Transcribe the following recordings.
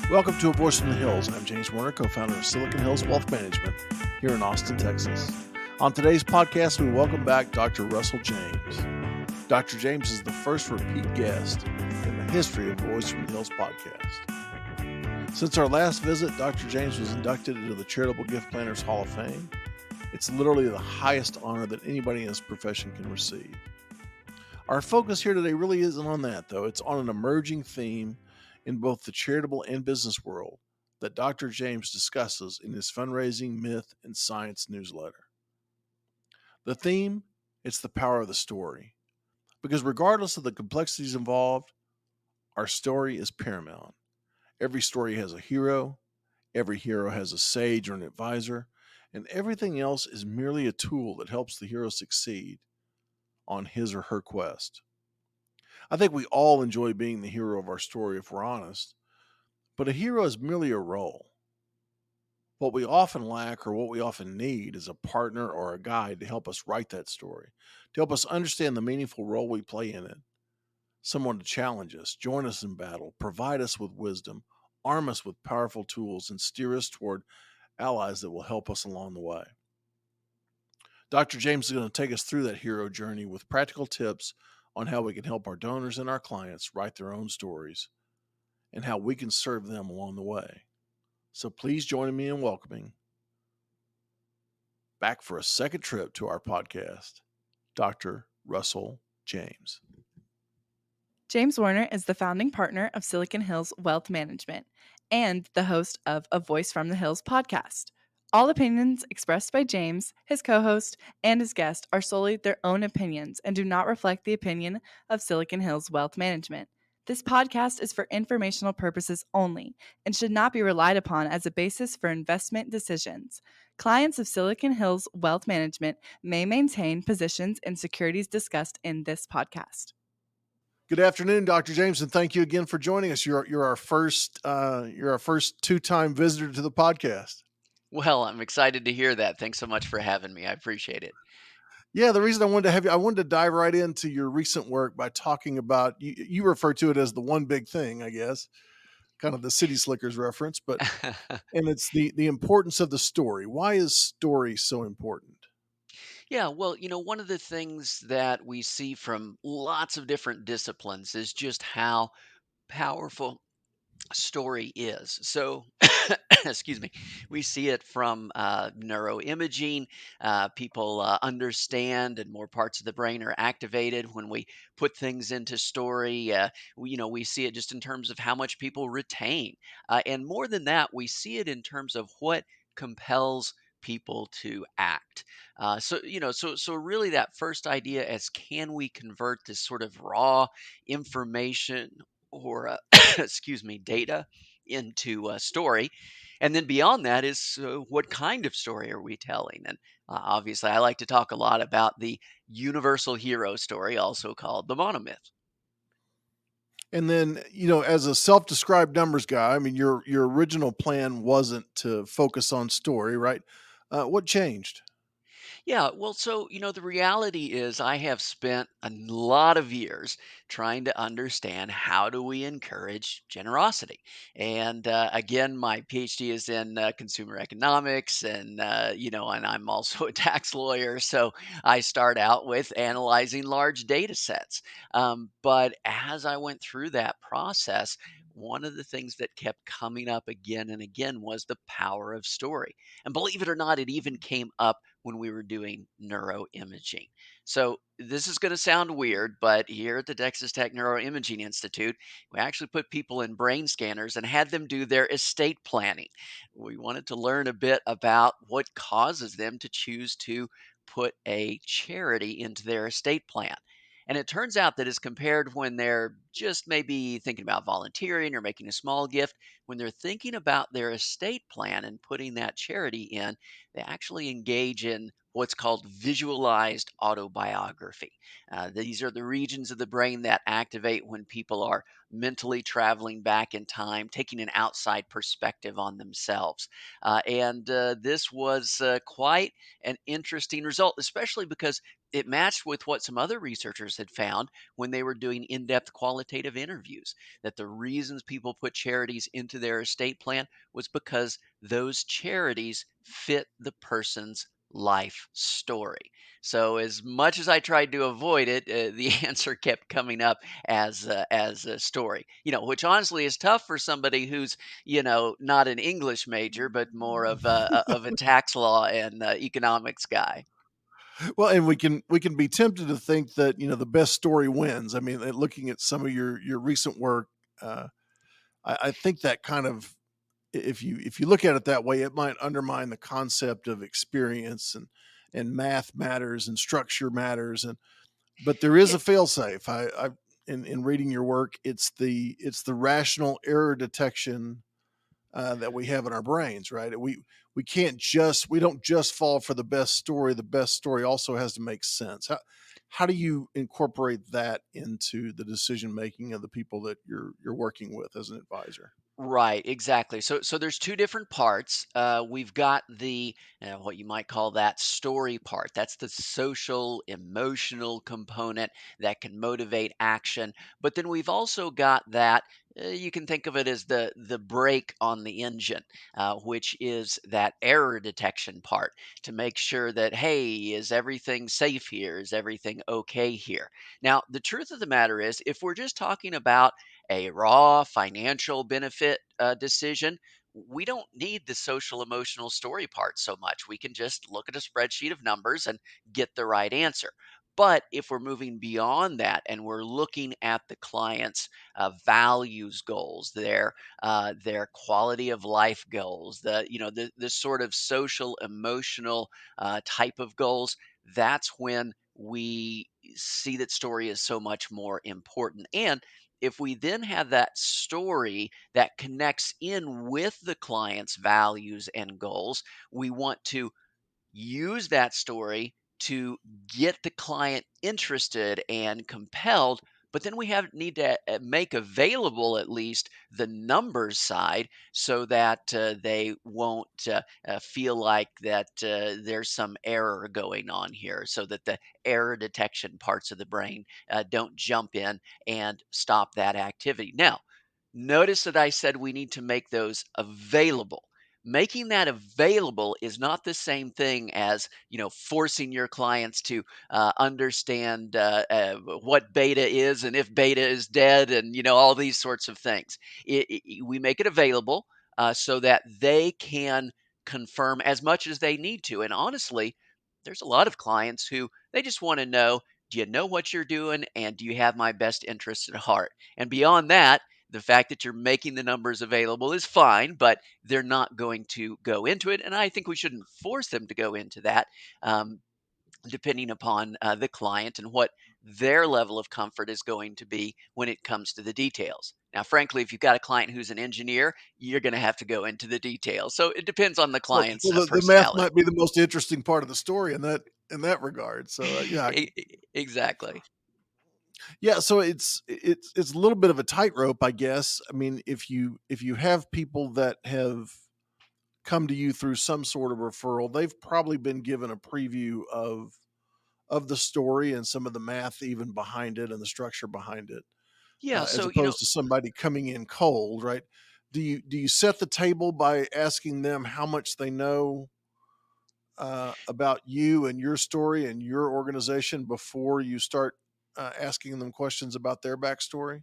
Welcome to A Voice from the Hills. I'm James Warner, co-founder of Silicon Hills Wealth Management here in Austin, Texas. On today's podcast, we welcome back Dr. Russel James. Dr. James is the first repeat guest in the history of Voice from the Hills podcast. Since our last visit, Dr. James was inducted into the Charitable Gift Planners Hall of Fame. It's literally the highest honor that anybody in this profession can receive. Our focus here today really isn't on that, though. It's on an emerging theme in both the charitable and business world that Dr. James discusses in his Fundraising, Myth, and Science newsletter. The theme, it's the power of the story. Because regardless of the complexities involved, our story is paramount. Every story has a hero, every hero has a sage or an advisor, and everything else is merely a tool that helps the hero succeed on his or her quest. I think we all enjoy being the hero of our story if we're honest, but a hero is merely a role. What we often lack or what we often need is a partner or a guide to help us write that story, to help us understand the meaningful role we play in it. Someone to challenge us, join us in battle, provide us with wisdom, arm us with powerful tools, and steer us toward allies that will help us along the way. Dr. James is going to take us through that hero journey with practical tips on how we can help our donors and our clients write their own stories and how we can serve them along the way. So please join me in welcoming back for a second trip to our podcast, Dr. Russel James. James Warner is the founding partner of Silicon Hills Wealth Management and the host of A Voice from the Hills podcast. All opinions expressed by James, his co-host, and his guest are solely their own opinions and do not reflect the opinion of Silicon Hills Wealth Management. This podcast is for informational purposes only and should not be relied upon as a basis for investment decisions. Clients of Silicon Hills Wealth Management may maintain positions in securities discussed in this podcast. Good afternoon, Dr. James, and thank you again for joining us. You're our first two-time visitor to the podcast. Well, I'm excited to hear that. Thanks so much for having me. I appreciate it. Yeah, the reason I wanted to have you, I wanted to dive right into your recent work by talking about, you refer to it as the one big thing, I guess, kind of the City Slickers reference, but and it's the importance of the story. Why is story so important? Yeah, well, one of the things that we see from lots of different disciplines is just how powerful story is. So, excuse me, we see it from neuroimaging. People understand, and more parts of the brain are activated when we put things into story. We see it just in terms of how much people retain, and more than that, we see it in terms of what compels people to act. So really, that first idea as can we convert this sort of raw information or excuse me, data into a story. And then beyond that is what kind of story are we telling? And obviously, I like to talk a lot about the universal hero story, also called the monomyth. And then, as a self-described numbers guy, I mean, your original plan wasn't to focus on story, right? What changed? Yeah, well, so, the reality is I have spent a lot of years trying to understand how do we encourage generosity. And again, my PhD is in consumer economics, and I'm also a tax lawyer. So I start out with analyzing large data sets. But as I went through that process, one of the things that kept coming up again and again was the power of story. And believe it or not, it even came up when we were doing neuroimaging. So this is going to sound weird, but here at the Texas Tech Neuroimaging Institute, we actually put people in brain scanners and had them do their estate planning. We wanted to learn a bit about what causes them to choose to put a charity into their estate plan. And it turns out that as compared when they're just maybe thinking about volunteering or making a small gift, when they're thinking about their estate plan and putting that charity in, they actually engage in what's called visualized autobiography. These are the regions of the brain that activate when people are mentally traveling back in time, taking an outside perspective on themselves. And this was quite an interesting result, especially because it matched with what some other researchers had found when they were doing in-depth qualitative interviews, that the reasons people put charities into their estate plan was because those charities fit the person's life story. So as much as I tried to avoid it, the answer kept coming up as a story. Which honestly is tough for somebody who's not an English major, but more of a tax law and economics guy. Well, and we can be tempted to think that the best story wins. I mean, looking at some of your recent work, uh, I think that kind of, if you look at it that way, it might undermine the concept of experience, and math matters and structure matters, but there is Yeah, a failsafe. In reading your work, it's the rational error detection that we have in our brains, right? We don't just fall for the best story. The best story also has to make sense. How do you incorporate that into the decision making of the people that you're working with as an advisor? right, exactly. So there's two different parts. We've got the what you might call that story part. That's the social, emotional component that can motivate action. But then we've also got that. You can think of it as the brake on the engine, which is that error detection part to make sure that, hey, is everything safe here? Is everything okay here? Now, the truth of the matter is, if we're just talking about a raw financial benefit decision, we don't need the social emotional story part so much. We can just look at a spreadsheet of numbers and get the right answer. But if we're moving beyond that and we're looking at the client's values goals, their quality of life goals, the sort of social emotional type of goals, that's when we see that story is so much more important. And if we then have that story that connects in with the client's values and goals, we want to use that story to get the client interested and compelled. But then we need to make available at least the numbers side so that they won't feel like that there's some error going on here, so that the error detection parts of the brain don't jump in and stop that activity. Now, notice that I said we need to make those available. Making that available is not the same thing as forcing your clients to understand what beta is and if beta is dead and all these sorts of things. We make it available so that they can confirm as much as they need to. And honestly, there's a lot of clients who they just want to know, do you know what you're doing, and do you have my best interests at heart? And beyond that, the fact that you're making the numbers available is fine, but they're not going to go into it. And I think we shouldn't force them to go into that, um, depending upon the client and what their level of comfort is going to be when it comes to the details. Now, frankly, if you've got a client who's an engineer, you're going to have to go into the details. So it depends on the client's Well, the math personality. might be the most interesting part of the story in that regard. So yeah, Exactly. yeah. So it's a little bit of a tightrope, I guess. I mean, if you have people that have come to you through some sort of referral, they've probably been given a preview of the story and some of the math even behind it and the structure behind it, Yeah. as So, opposed to somebody coming in cold, right? Do you set the table by asking them how much they know about you and your story and your organization before you start asking them questions about their backstory?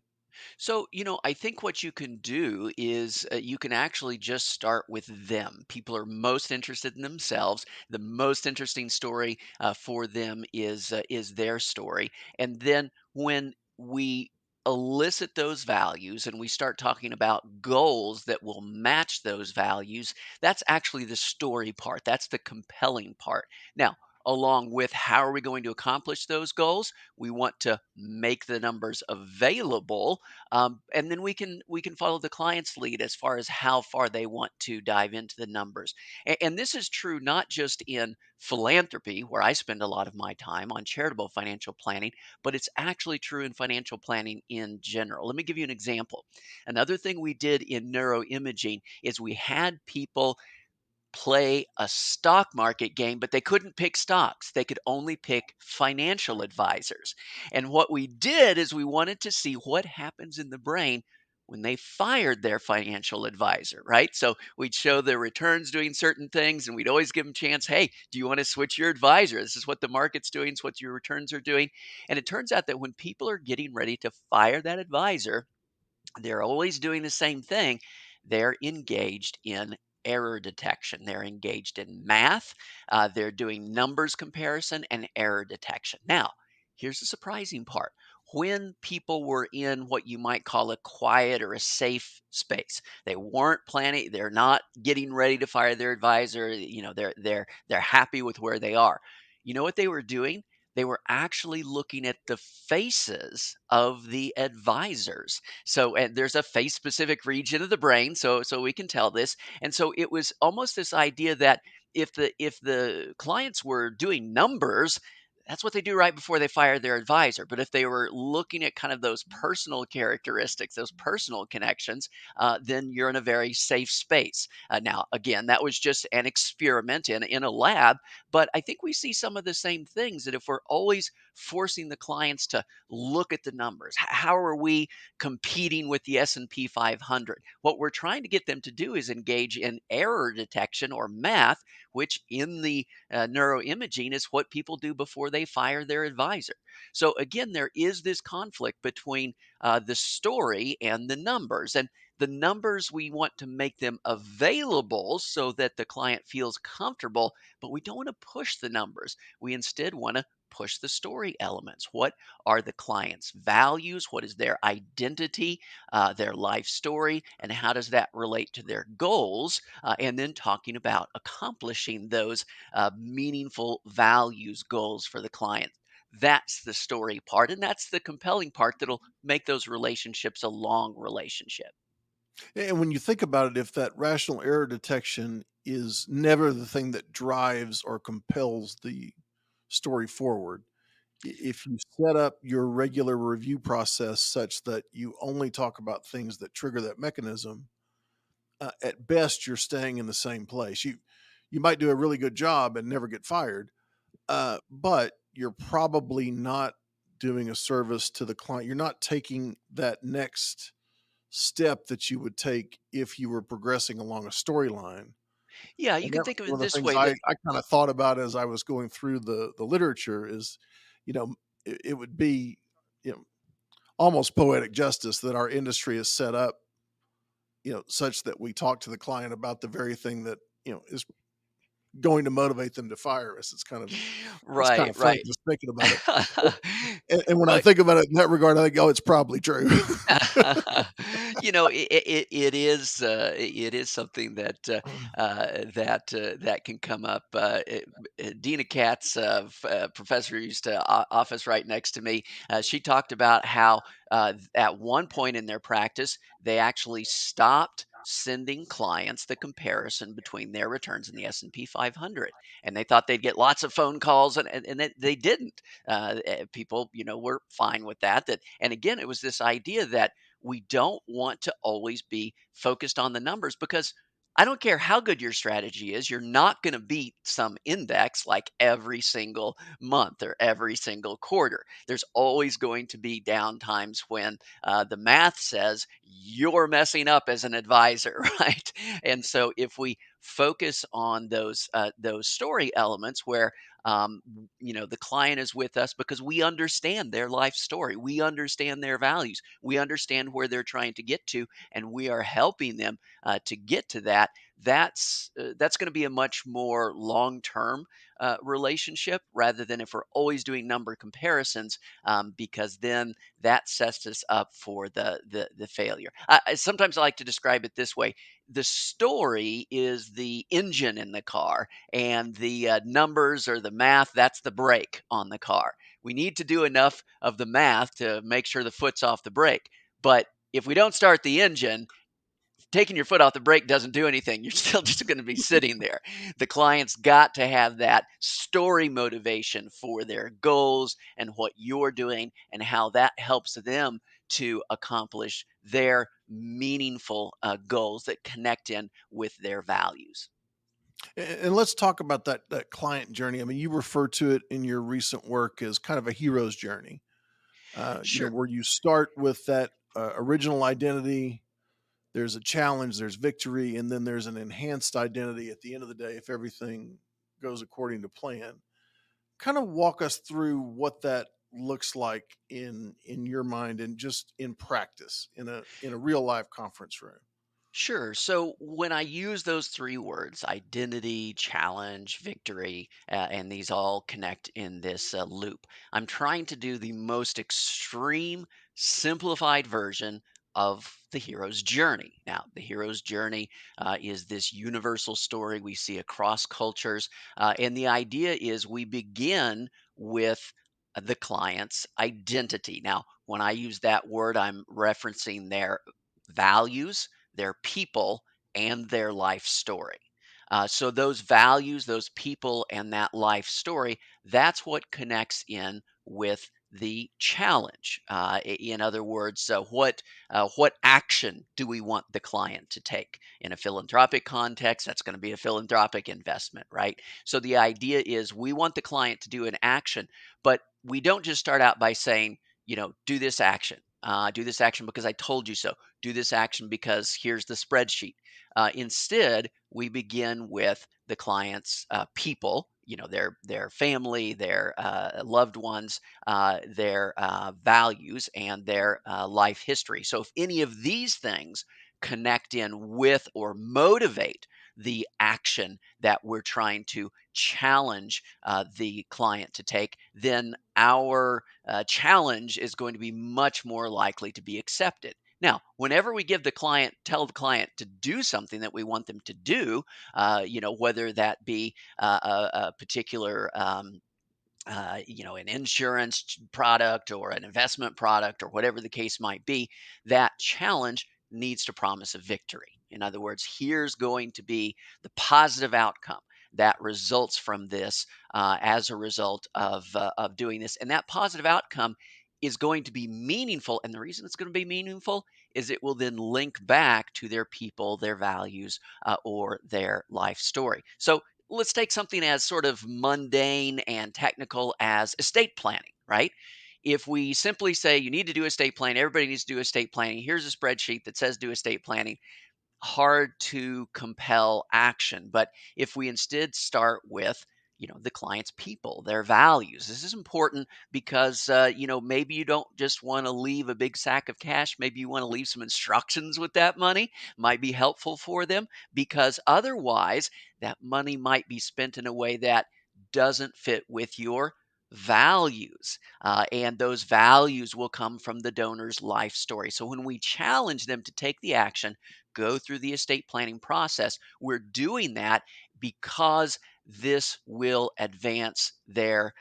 I think what you can do is you can actually just start with them. People are most interested in themselves. The most interesting story for them is their story. And then when we elicit those values and we start talking about goals that will match those values, that's actually the story part. That's the compelling part. Now, along with how are we going to accomplish those goals, we want to make the numbers available, and then we can follow the client's lead as far as how far they want to dive into the numbers. And this is true not just in philanthropy, where I spend a lot of my time on charitable financial planning, but it's actually true in financial planning in general. Let me give you an example. Another thing we did in neuroimaging is we had people play a stock market game, but they couldn't pick stocks. They could only pick financial advisors. And what we did is we wanted to see what happens in the brain when they fired their financial advisor, right? So we'd show their returns doing certain things, and we'd always give them a chance. Hey, do you want to switch your advisor? This is what the market's doing. It's what your returns are doing. And it turns out that when people are getting ready to fire that advisor, they're always doing the same thing. They're engaged in error detection. They're engaged in math. They're doing numbers comparison and error detection. Now, here's the surprising part. When people were in what you might call a quiet or a safe space, they weren't planning, they're not getting ready to fire their advisor, they're happy with where they are. You know what they were doing? They were actually looking at the faces of the advisors. So, and there's a face specific region of the brain, so we can tell this. And so it was almost this idea that if the clients were doing numbers, that's what they do right before they fire their advisor. But if they were looking at kind of those personal characteristics, those personal connections, then you're in a very safe space. Now, again, that was just an experiment in a lab, but I think we see some of the same things that if we're always forcing the clients to look at the numbers, how are we competing with the S&P 500? What we're trying to get them to do is engage in error detection or math, which in the neuroimaging is what people do before they fire their advisor. So again, there is this conflict between the story and the numbers. And the numbers, we want to make them available so that the client feels comfortable, but we don't want to push the numbers. We instead want to push the story elements. What are the client's values? What is their identity, their life story, and how does that relate to their goals? And then talking about accomplishing those meaningful values goals for the client. That's the story part, and that's the compelling part that'll make those relationships a long relationship. And when you think about it, if that rational error detection is never the thing that drives or compels the story forward, if you set up your regular review process such that you only talk about things that trigger that mechanism, at best you're staying in the same place. You might do a really good job and never get fired, but you're probably not doing a service to the client. You're not taking that next step that you would take if you were progressing along a storyline. Yeah, you And can that was think of it one of the this things way I kind of thought about as I was going through the literature is, it would be, you know, almost poetic justice that our industry is set up, such that we talk to the client about the very thing that, is going to motivate them to fire us. It's kind right, of funny right. just thinking about it. And when I Well, think about it in that regard, I think, oh, it's probably true. it is something that can come up. Dina Katz, professor who used to office right next to me, she talked about how at one point in their practice they actually stopped sending clients the comparison between their returns and the S&P 500, and they thought they'd get lots of phone calls, and they didn't. People, were fine with that. And again, it was this idea that we don't want to always be focused on the numbers because I don't care how good your strategy is, you're not going to beat some index like every single month or every single quarter. There's always going to be down times when the math says you're messing up as an advisor, right? And so if we focus on those story elements where the client is with us because we understand their life story, we understand their values, we understand where they're trying to get to, and we are helping them to get to that. That's going to be a much more long term relationship rather than if we're always doing number comparisons, because then that sets us up for the failure. Sometimes I like to describe it this way: the story is the engine in the car, and the numbers or the math, that's the brake on the car. We need to do enough of the math to make sure the foot's off the brake. But if we don't start the engine, taking your foot off the brake doesn't do anything. You're still just going to be sitting there. The client's got to have that story motivation for their goals and what you're doing and how that helps them to accomplish their meaningful goals that connect in with their values. And let's talk about that client journey. I mean, you refer to it in your recent work as kind of a hero's journey. Sure. Where you start with that original identity. There's a challenge, there's victory, and then there's an enhanced identity at the end of the day if everything goes according to plan. Kind of walk us through what that looks like in your mind and just in practice in a real life conference room. Sure. So when I use those three words, identity, challenge, victory, and these all connect in this loop, I'm trying to do the most extreme, simplified version of the hero's journey. Now, the hero's journey is this universal story we see across cultures. And the idea is we begin with the client's identity. Now, when I use that word, I'm referencing their values, their people, and their life story. So those values, those people, and that life story, that's what connects in with the challenge. In other words, what action do we want the client to take? In a philanthropic context, that's going to be a philanthropic investment, right? So the idea is we want the client to do an action, but we don't just start out by saying, do this action. Do this action because I told you so. Do this action because here's the spreadsheet. Instead, we begin with the client's people, their family, their loved ones, their values, and their life history. So, if any of these things connect in with or motivate the action that we're trying to challenge the client to take, then our challenge is going to be much more likely to be accepted. Now, whenever we tell the client to do something that we want them to do, whether that be a particular an insurance product or an investment product or whatever the case might be, that challenge needs to promise a victory. In other words, here's going to be the positive outcome that results from this as a result of doing this. And that positive outcome is going to be meaningful. And the reason it's going to be meaningful is it will then link back to their people, their values, or their life story. So let's take something as sort of mundane and technical as estate planning, right? If we simply say you need to do estate planning, everybody needs to do estate planning. Here's a spreadsheet that says do estate planning, hard to compel action. But if we instead start with, the client's people, their values, this is important because, maybe you don't just want to leave a big sack of cash. Maybe you want to leave some instructions with that money, might be helpful for them because otherwise that money might be spent in a way that doesn't fit with your values. And those values will come from the donor's life story. So when we challenge them to take the action, go through the estate planning process, we're doing that because this will advance their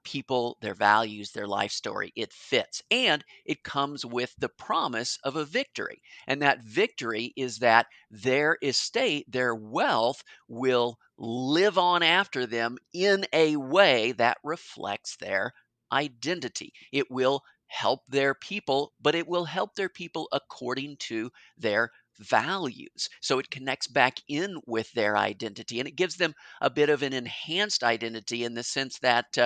people, their values, their life story. It fits. And it comes with the promise of a victory. And that victory is that their estate, their wealth, will live on after them in a way that reflects their identity. It will help their people, but it will help their people according to their values. So it connects back in with their identity, and it gives them a bit of an enhanced identity in the sense that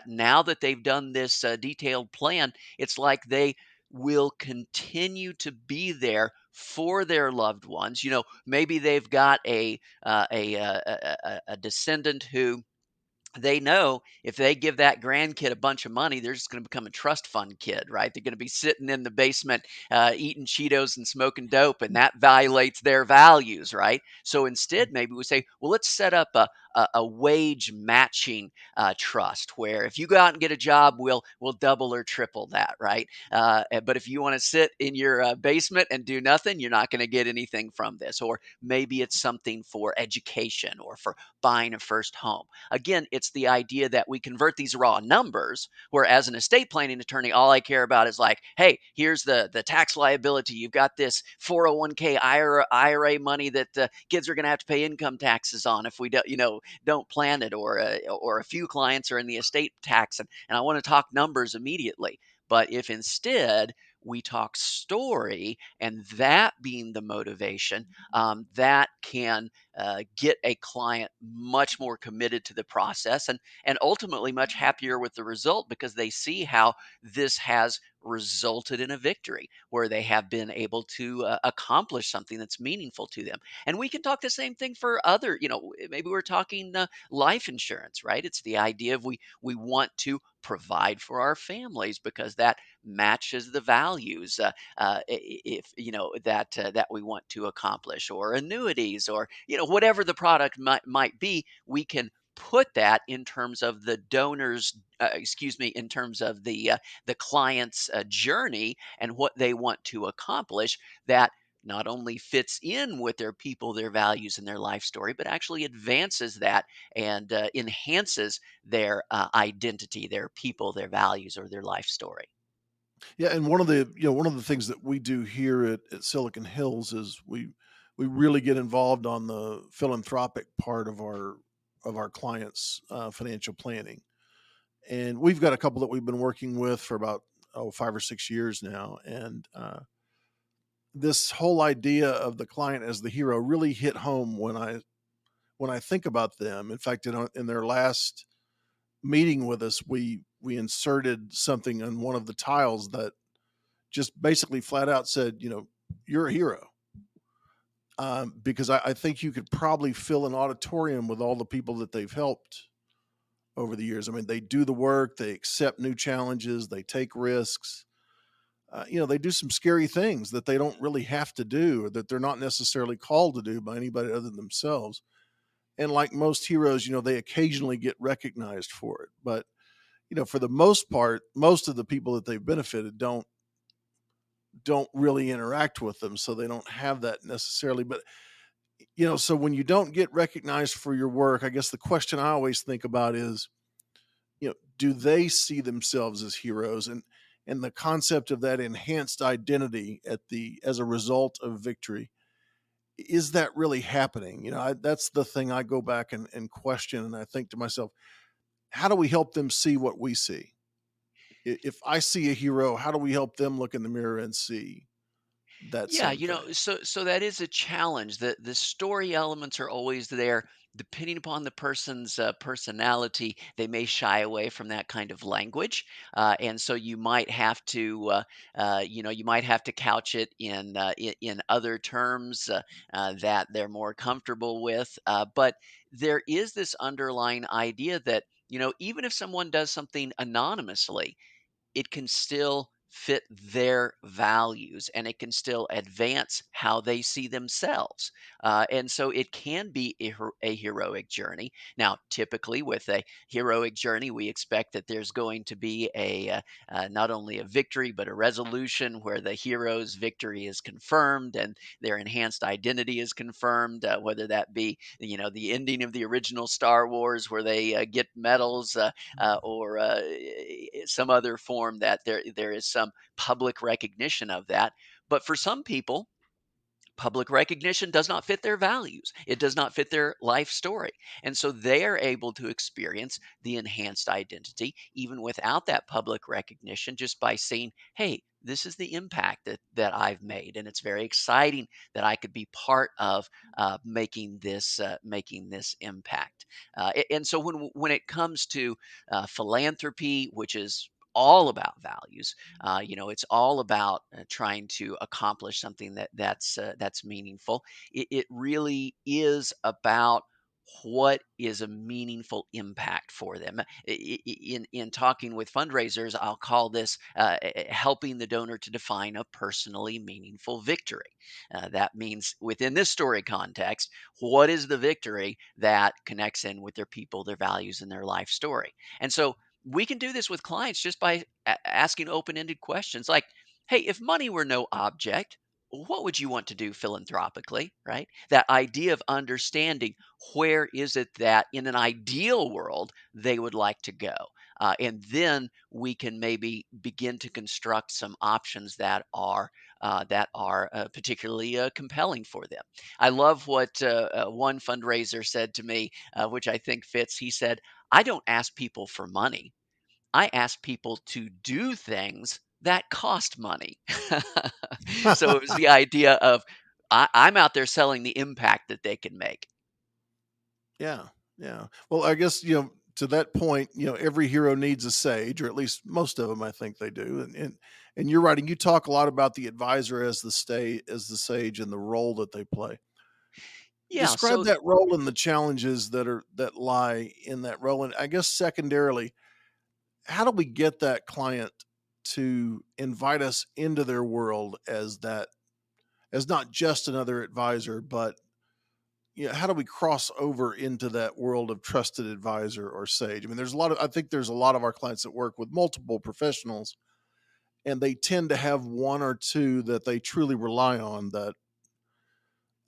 now that they've done this detailed plan, it's like they will continue to be there for their loved ones. Maybe they've got a descendant who they know if they give that grandkid a bunch of money, they're just going to become a trust fund kid, right? They're going to be sitting in the basement eating Cheetos and smoking dope, and that violates their values, right? So instead, maybe we say, well, let's set up a wage matching trust where if you go out and get a job, we'll double or triple that, right? But if you want to sit in your basement and do nothing, you're not going to get anything from this. Or maybe it's something for education or for buying a first home. Again, it's the idea that we convert these raw numbers, where as an estate planning attorney, all I care about is like, hey, here's the tax liability. You've got this 401k IRA money that kids are going to have to pay income taxes on if we don't plan it, or a few clients are in the estate tax, and I want to talk numbers immediately. But if instead we talk story, and that being the motivation, that can get a client much more committed to the process, and ultimately much happier with the result because they see how this has resulted in a victory where they have been able to accomplish something that's meaningful to them. And we can talk the same thing for other, maybe we're talking life insurance, right? It's the idea of we want to provide for our families because that matches the values if that we want to accomplish, or annuities, or whatever the product might be. We can put that in terms of the donors, excuse me, in terms of the client's journey and what they want to accomplish, that not only fits in with their people, their values, and their life story, but actually advances that and enhances their identity, their people, their values, or their life story. Yeah, and one of the things that we do here at Silicon Hills is we really get involved on the philanthropic part of our clients' financial planning, and we've got a couple that we've been working with for about 5 or 6 years now, and this whole idea of the client as the hero really hit home when I think about them. In fact, in their last meeting with us, we inserted something on one of the tiles that just basically flat out said, you're a hero. Because I think you could probably fill an auditorium with all the people that they've helped over the years. I mean, they do the work, they accept new challenges, they take risks. They do some scary things that they don't really have to do, or that they're not necessarily called to do by anybody other than themselves. And like most heroes, they occasionally get recognized for it. But, for the most part, most of the people that they've benefited don't really interact with them, so they don't have that necessarily. But so when you don't get recognized for your work, I guess the question I always think about is, do they see themselves as heroes? And the concept of that enhanced identity as a result of victory, is that really happening? That's the thing I go back and question, and I think to myself, how do we help them see what we see? If I see a hero, how do we help them look in the mirror and see that Yeah, same thing? so that is a challenge. The story elements are always there. Depending upon the person's personality, they may shy away from that kind of language, and so you might have to couch it in other terms that they're more comfortable with. But there is this underlying idea that even if someone does something anonymously, it can still fit their values and it can still advance how they see themselves. And so it can be a heroic journey. Now, typically with a heroic journey, we expect that there's going to be not only a victory, but a resolution where the hero's victory is confirmed and their enhanced identity is confirmed, whether that be, the ending of the original Star Wars where they get medals, or some other form that there is some public recognition of that. But for some people, public recognition does not fit their values. It does not fit their life story. And so they are able to experience the enhanced identity even without that public recognition, just by saying, hey, this is the impact that I've made. And it's very exciting that I could be part of making this impact. And so when it comes to philanthropy, which is all about values, it's all about trying to accomplish something that's meaningful. It really is about what is a meaningful impact for them. In talking with fundraisers, I'll call this helping the donor to define a personally meaningful victory. That means within this story context, what is the victory that connects in with their people, their values, and their life story? And so we can do this with clients just by asking open-ended questions like, hey, if money were no object, what would you want to do philanthropically, right? That idea of understanding where is it that in an ideal world they would like to go. And then we can maybe begin to construct some options that are particularly compelling for them. I love what one fundraiser said to me, which I think fits. He said, "I don't ask people for money. I ask people to do things that cost money. So it was the idea of I'm out there selling the impact that they can make. Yeah, yeah. Well, I guess, to that point, every hero needs a sage, or at least most of them, I think they do. And you're right. And you talk a lot about the advisor as the sage and the role that they play. Yeah. Describe So that role and the challenges that lie in that role. And I guess secondarily, how do we get that client to invite us into their world as not just another advisor, but how do we cross over into that world of trusted advisor or sage? I mean, I think there's a lot of our clients that work with multiple professionals, and they tend to have one or two that they truly rely on that,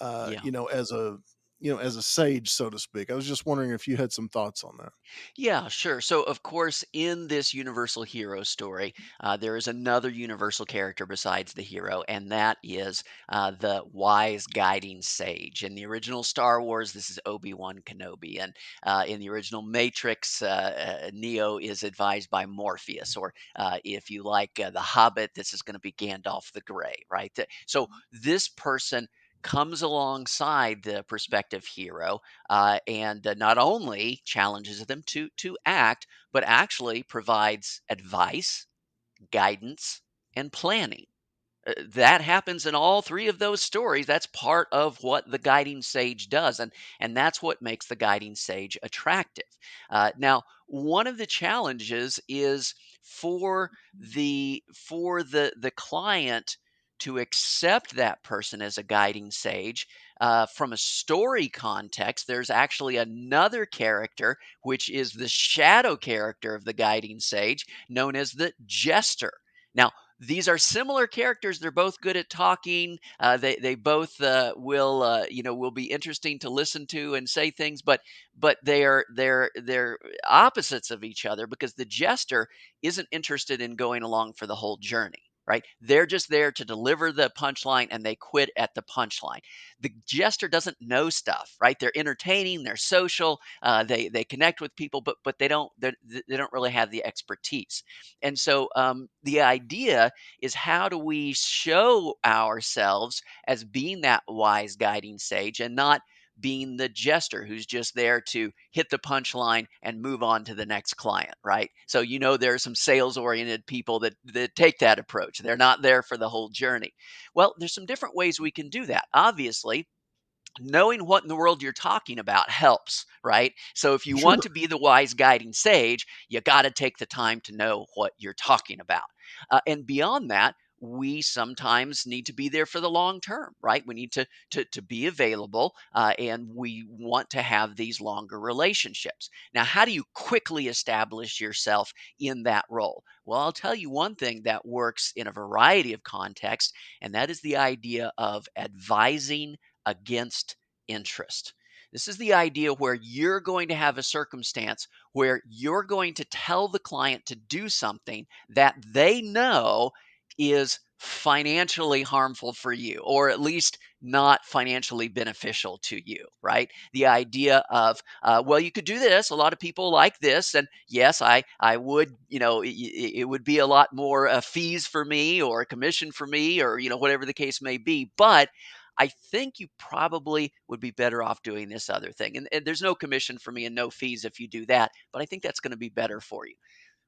yeah. as a sage, so to speak. I was just wondering if you had some thoughts on that. Yeah, sure. So, of course, in this universal hero story, there is another universal character besides the hero, and that is the wise guiding sage. In the original Star Wars, this is Obi-Wan Kenobi, and in the original Matrix, Neo is advised by Morpheus, or if you like The Hobbit, this is going to be Gandalf the Grey, right? So, this person comes alongside the prospective hero and not only challenges them to act, but actually provides advice, guidance, and planning. That happens in all three of those stories. That's part of what the guiding sage does, and that's what makes the guiding sage attractive. Now, one of the challenges is for the client to accept that person as a guiding sage. From a story context, there's actually another character, which is the shadow character of the guiding sage, known as the jester. Now, these are similar characters. They're both good at talking. They both will be interesting to listen to and say things, but they're opposites of each other because the jester isn't interested in going along for the whole journey. Right? They're just there to deliver the punchline and they quit at the punchline. The jester doesn't know stuff, right? They're entertaining, they're social, they connect with people, but they don't really have the expertise. And so the idea is how do we show ourselves as being that wise guiding sage and not being the jester who's just there to hit the punchline and move on to the next client, right? So there are some sales oriented people that take that approach. They're not there for the whole journey. Well, there's some different ways we can do that. Obviously, knowing what in the world you're talking about helps, right? So if you want Sure. to be the wise guiding sage, you got to take the time to know what you're talking about. And beyond that, we sometimes need to be there for the long term, right? We need to be available, and we want to have these longer relationships. Now, how do you quickly establish yourself in that role? Well, I'll tell you one thing that works in a variety of contexts, and that is the idea of advising against interest. This is the idea where you're going to have a circumstance where you're going to tell the client to do something that they know is financially harmful for you, or at least not financially beneficial to you, right? The idea of, well, you could do this. A lot of people like this. And yes, I would, it would be a lot more fees for me or a commission for me or, whatever the case may be. But I think you probably would be better off doing this other thing. And there's no commission for me and no fees if you do that, but I think that's going to be better for you.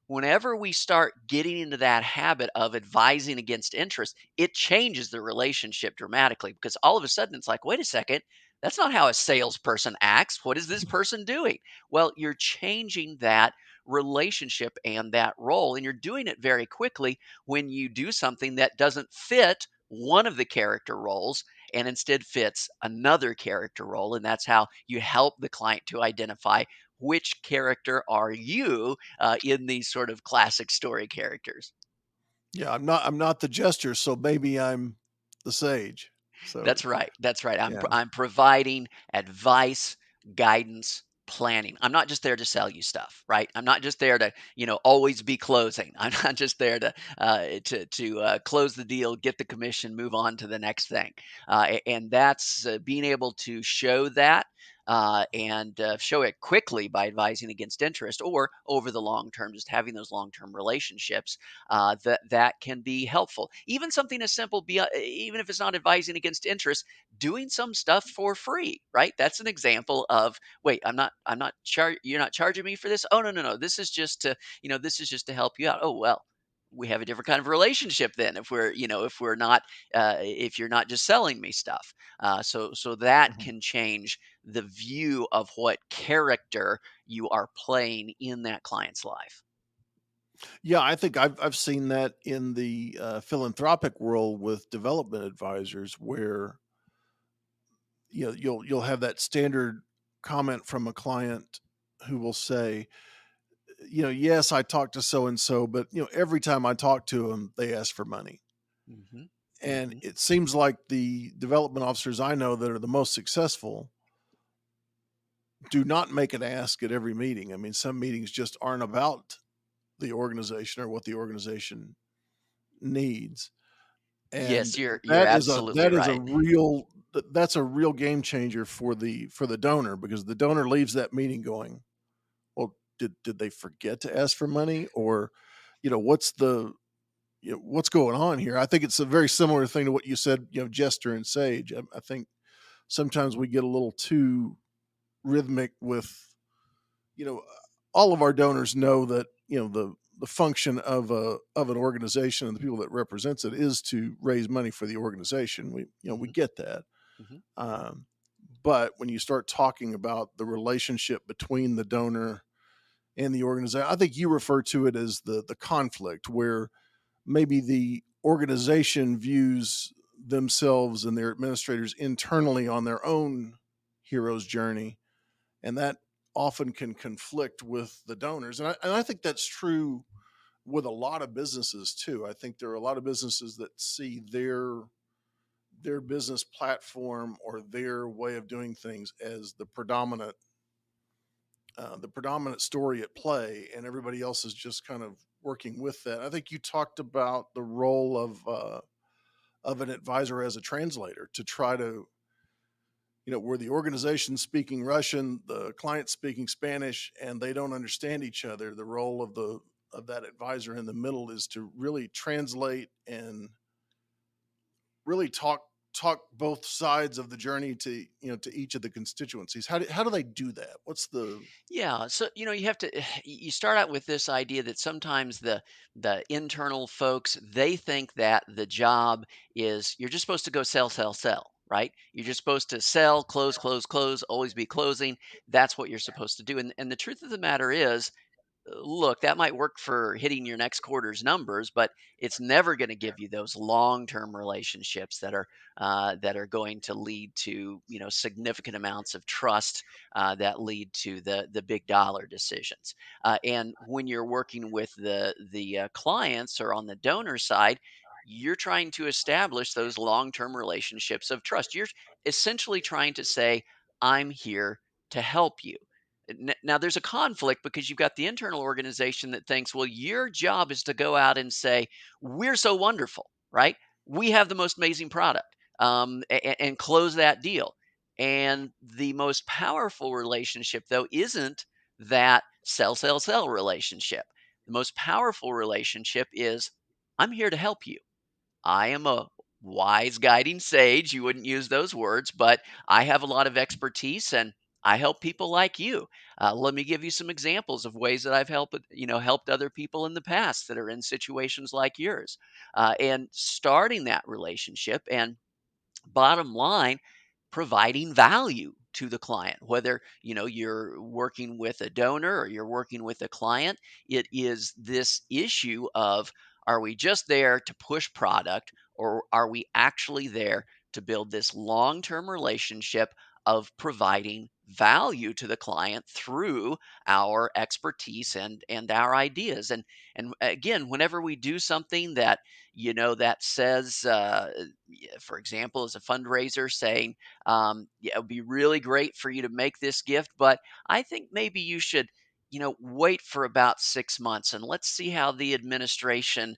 Whenever we start getting into that habit of advising against interest, it changes the relationship dramatically because all of a sudden it's like, wait a second, that's not how a salesperson acts. What is this person doing? Well, you're changing that relationship and that role, and you're doing it very quickly when you do something that doesn't fit one of the character roles and instead fits another character role. And that's how you help the client to identify which character are you in these sort of classic story characters. Yeah, I'm not the jester, so maybe I'm the sage. So, That's right. That's right. yeah. I'm providing advice, guidance, planning. I'm not just there to sell you stuff, right? I'm not just there to always be closing. I'm not just there to close the deal, get the commission, move on to the next thing. And that's being able to show that. and show it quickly by advising against interest, or over the long term, just having those long term relationships, that can be helpful. Even something as simple, even if it's not advising against interest, doing some stuff for free, right? That's an example of, wait, you're not charging me for this. Oh, no, no, no. This is just to help you out. Oh, well, we have a different kind of relationship then, if you're not just selling me stuff. So that Mhm. can change the view of what character you are playing in that client's life. Yeah, I think I've seen that in the philanthropic world with development advisors, where you'll have that standard comment from a client who will say, yes, I talked to so and so, but every time I talk to them, they ask for money. Hmm. And Hmm. it seems like the development officers I know that are the most successful do not make an ask at every meeting. I mean, some meetings just aren't about the organization or what the organization needs. And Yes, you're absolutely that is a right. real that's a real game changer for the donor, because the donor leaves that meeting going, well, did they forget to ask for money, or what's what's going on here? I think it's a very similar thing to what you said, jester and sage. I think sometimes we get a little too rhythmic with, you know, all of our donors know that, the function of an organization and the people that represents it is to raise money for the organization. We Hmm. get that. Hmm. Um, but when you start talking about the relationship between the donor and the organization, I think you refer to it as the conflict, where maybe the organization views themselves and their administrators internally on their own hero's journey, and that often can conflict with the donors. And I think that's true with a lot of businesses too. I think there are a lot of businesses that see their business platform or their way of doing things as the predominant story at play, and everybody else is just kind of working with that. I think you talked about the role of an advisor as a translator to try to, where the organization's speaking Russian, the client's speaking Spanish, and they don't understand each other. The role of that advisor in the middle is to really translate and really talk both sides of the journey to, to each of the constituencies. How do they do that? What's the Yeah, so you have to you start out with this idea that sometimes the internal folks, they think that the job is, you're just supposed to go sell, sell, sell, right? You're just supposed to sell, close, close, close, always be closing. That's what you're supposed to do. And the truth of the matter is, look, that might work for hitting your next quarter's numbers, but it's never going to give you those long-term relationships that are going to lead to, significant amounts of trust, that lead to the big dollar decisions. And when you're working with the clients or on the donor side, you're trying to establish those long-term relationships of trust. You're essentially trying to say, "I'm here to help you." Now, there's a conflict because you've got the internal organization that thinks, well, your job is to go out and say, we're so wonderful, right? We have the most amazing product, and close that deal. And the most powerful relationship, though, isn't that sell, sell, sell relationship. The most powerful relationship is, I'm here to help you. I am a wise guiding sage. You wouldn't use those words, but I have a lot of expertise and I help people like you. Let me give you some examples of ways that I've helped other people in the past that are in situations like yours, and starting that relationship. And bottom line, providing value to the client, whether you're working with a donor or you're working with a client. It is this issue of, are we just there to push product, or are we actually there to build this long-term relationship of providing value to the client through our expertise and our ideas. And again, whenever we do something that that says, for example, as a fundraiser saying, yeah, it would be really great for you to make this gift, but I think maybe you should, wait for about 6 months and let's see how the administration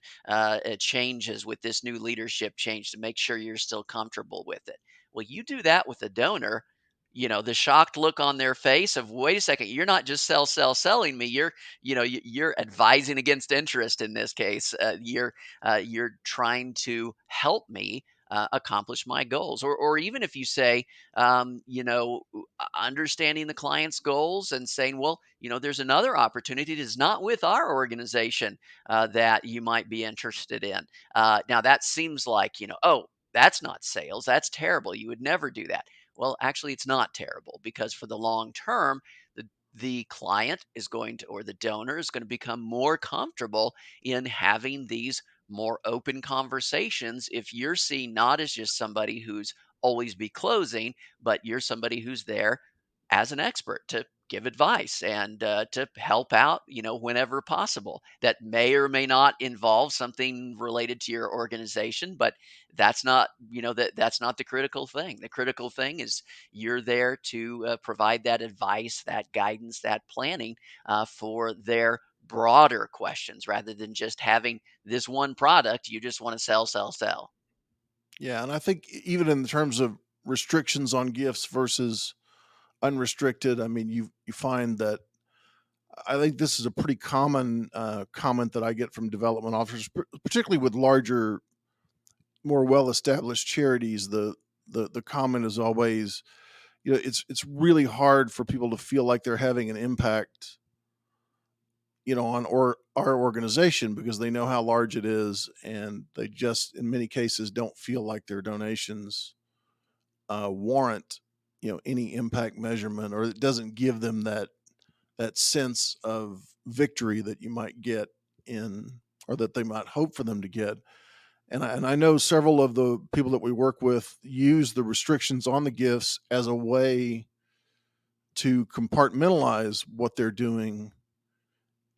changes with this new leadership change to make sure you're still comfortable with it. Well, you do that with a donor. the shocked look on their face of, wait a second, you're not just selling me. You're advising against interest in this case. You're trying to help me accomplish my goals. Or even if you say, understanding the client's goals and saying, well, there's another opportunity that's not with our organization that you might be interested in. Now that seems like, oh, that's not sales. That's terrible. You would never do that. Well, actually, it's not terrible, because for the long term, the client is going to, or the donor is going to become more comfortable in having these more open conversations if you're seen not as just somebody who's always be closing, but you're somebody who's there as an expert to give advice and to help out, whenever possible. That may or may not involve something related to your organization, but that's not the critical thing. The critical thing is you're there to provide that advice, that guidance, that planning for their broader questions, rather than just having this one product you just want to sell, sell, sell. Yeah, and I think even in terms of restrictions on gifts versus unrestricted, I mean, you find that I think this is a pretty common comment that I get from development officers, particularly with larger, more well-established charities. The comment is always, it's really hard for people to feel like they're having an impact, on our organization, because they know how large it is, and they just in many cases don't feel like their donations warrant any impact measurement, or it doesn't give them that sense of victory that you might get in, or that they might hope for them to get. And I know several of the people that we work with use the restrictions on the gifts as a way to compartmentalize what they're doing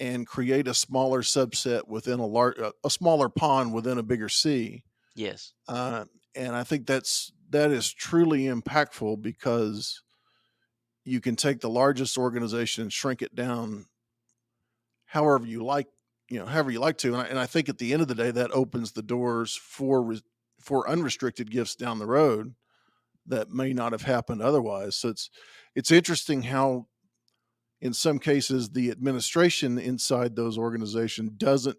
and create a smaller subset within a smaller pond within a bigger sea. Yes. Uh, and I think that is truly impactful, because you can take the largest organization and shrink it down however you like, however you like to. And I think at the end of the day, that opens the doors for unrestricted gifts down the road that may not have happened otherwise. So it's interesting how in some cases the administration inside those organizations doesn't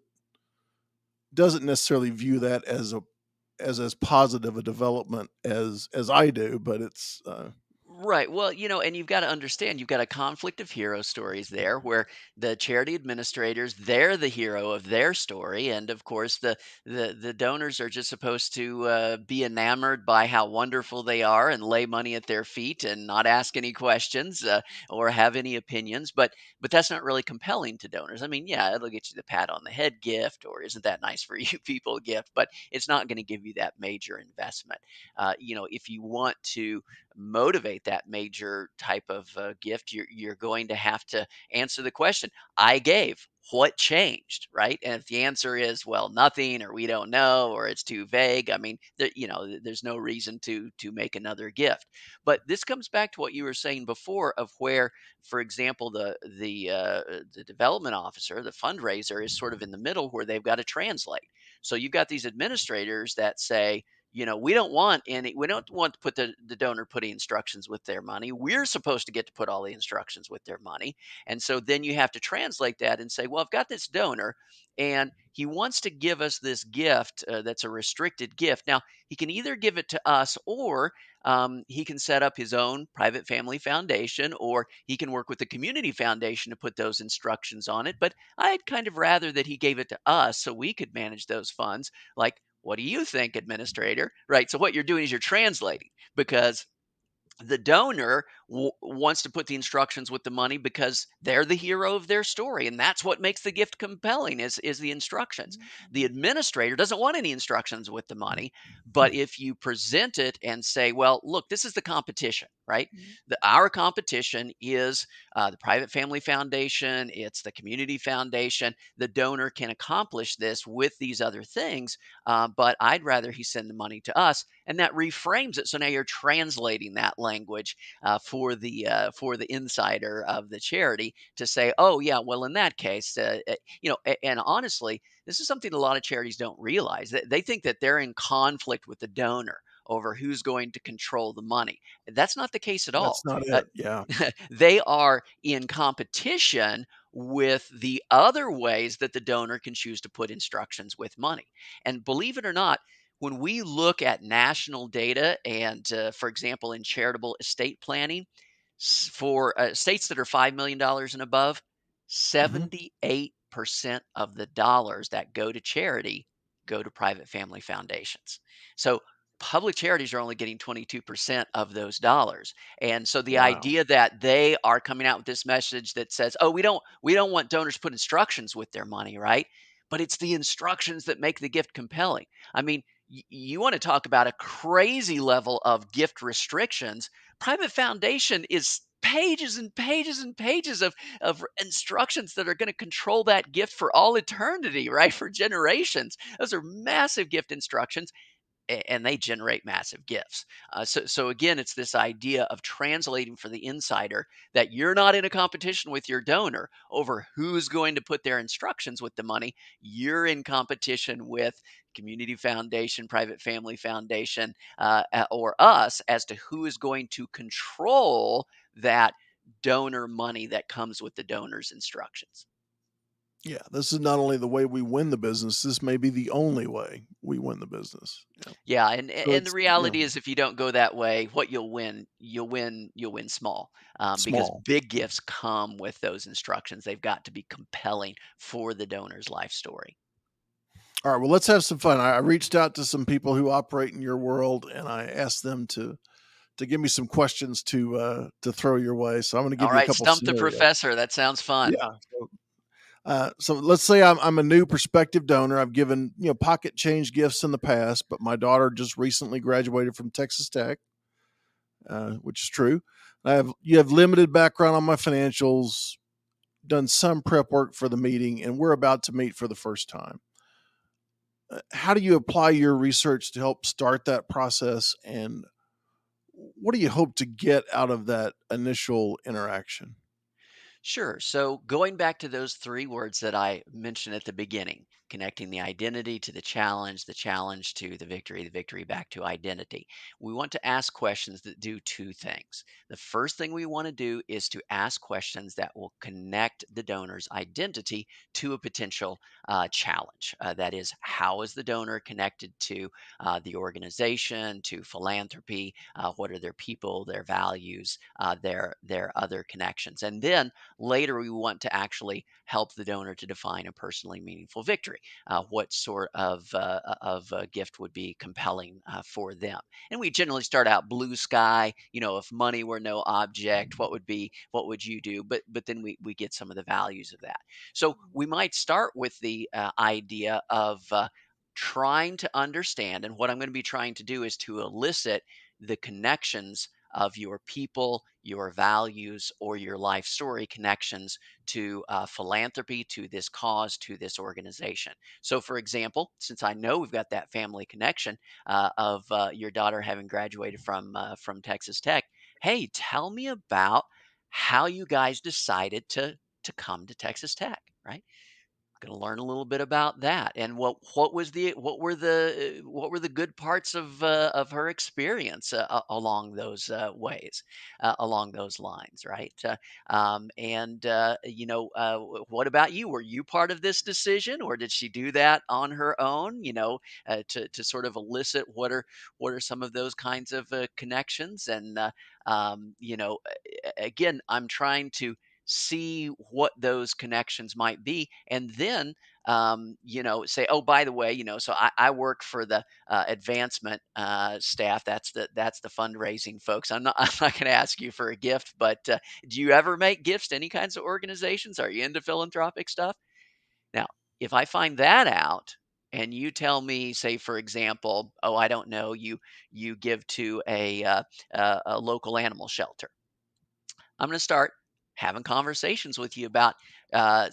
necessarily view that as positive a development as I do, but it's Right. Well, and you've got to understand, you've got a conflict of hero stories there, where the charity administrators, they're the hero of their story, and of course the donors are just supposed to be enamored by how wonderful they are and lay money at their feet and not ask any questions or have any opinions. But that's not really compelling to donors. I mean, yeah, it'll get you the pat on the head gift, or isn't that nice for you people gift, but it's not going to give you that major investment. If you want to motivate that major type of gift, you're going to have to answer the question, I gave. What changed, right? And if the answer is, well, nothing, or we don't know, or it's too vague, I mean, there's no reason to make another gift. But this comes back to what you were saying before, of where, for example, the development officer, the fundraiser, is sort of in the middle, where they've got to translate. So you've got these administrators that say, we don't want to put the donor putting instructions with their money. We're supposed to get to put all the instructions with their money. And so then you have to translate that and say, well, I've got this donor and he wants to give us this gift that's a restricted gift. Now, he can either give it to us, or he can set up his own private family foundation, or he can work with the community foundation to put those instructions on it. But I'd kind of rather that he gave it to us so we could manage those funds. Like, what do you think, administrator? Right. So what you're doing is you're translating, because the donor wants to put the instructions with the money because they're the hero of their story, and that's what makes the gift compelling, is the instructions. The administrator doesn't want any instructions with the money, but if you present it and say, well, look, this is the competition, right? Our competition is the private family foundation, it's the community foundation. The donor can accomplish this with these other things, but I'd rather he send the money to us. And that reframes it. So now you're translating that language for the insider of the charity to say, oh yeah, well in that case, and honestly, this is something a lot of charities don't realize. They think that they're in conflict with the donor. over who's going to control the money. That's not the case at all. That's not Uh, it. Yeah. they are in competition with the other ways that the donor can choose to put instructions with money. And believe it or not, when we look at national data and, for example, in charitable estate planning, for states that are $5 million and above, Hmm. 78% of the dollars that go to charity go to private family foundations. So public charities are only getting 22% of those dollars. And so the Wow. idea that they are coming out with this message that says, "Oh, we don't want donors to put instructions with their money," right? But it's the instructions that make the gift compelling. I mean, you want to talk about a crazy level of gift restrictions. Private foundation is pages and pages and pages of instructions that are going to control that gift for all eternity, right? For generations. Those are massive gift instructions, and they generate massive gifts. So again, it's this idea of translating for the insider that you're not in a competition with your donor over who's going to put their instructions with the money. You're in competition with community foundation, private family foundation, or us as to who is going to control that donor money that comes with the donor's instructions. Yeah. This is not only the way we win the business, this may be the only way we win the business. Yeah. Yeah, and So and the it's, yeah, reality is, if you don't go that way, what you'll win small, because small. big gifts come with those instructions. They've got to be compelling for the donor's life story. All right. Well, let's have some fun. I reached out to some people who operate in your world, and I asked them to give me some questions to throw your way. So I'm going to All give you a right, couple stump the scenarios. professor. That sounds fun. Yeah. So let's say I'm a new prospective donor. I've given pocket change gifts in the past, but my daughter just recently graduated from Texas Tech, which is true. You have limited background on my financials, done some prep work for the meeting, and we're about to meet for the first time. How do you apply your research to help start that process, and what do you hope to get out of that initial interaction? Sure. So going back to those three words that I mentioned at the beginning, connecting the identity to the challenge to the victory back to identity. We want to ask questions that do two things. The first thing we want to do is to ask questions that will connect the donor's identity to a potential challenge. That is, how is the donor connected to the organization, to philanthropy? What are their people, their values, their other connections? And then later, we want to actually help the donor to define a personally meaningful victory. What sort of gift would be compelling for them? And we generally start out blue sky. If money were no object, what would you do? But then we get some of the values of that. So we might start with the idea of trying to understand, and what I'm going to be trying to do is to elicit the connections of your people, your values, or your life story connections to philanthropy, to this cause, to this organization. So, for example, since I know we've got that family connection of your daughter having graduated from Texas Tech, hey, tell me about how you guys decided to come to Texas Tech, right? Going to learn a little bit about that, and what were the good parts of her experience along those ways, along those lines, right? And what about you? Were you part of this decision, or did she do that on her own? To sort of elicit what are some of those kinds of connections, and again, I'm trying to see what those connections might be, and then say, oh, by the way, so I work for the advancement staff. That's the fundraising folks. I'm not going to ask you for a gift, but do you ever make gifts to any kinds of organizations? Are you into philanthropic stuff? Now, if I find that out, and you tell me, say, for example, oh, I don't know, you give to a local animal shelter, I'm going to start having conversations with you about, We've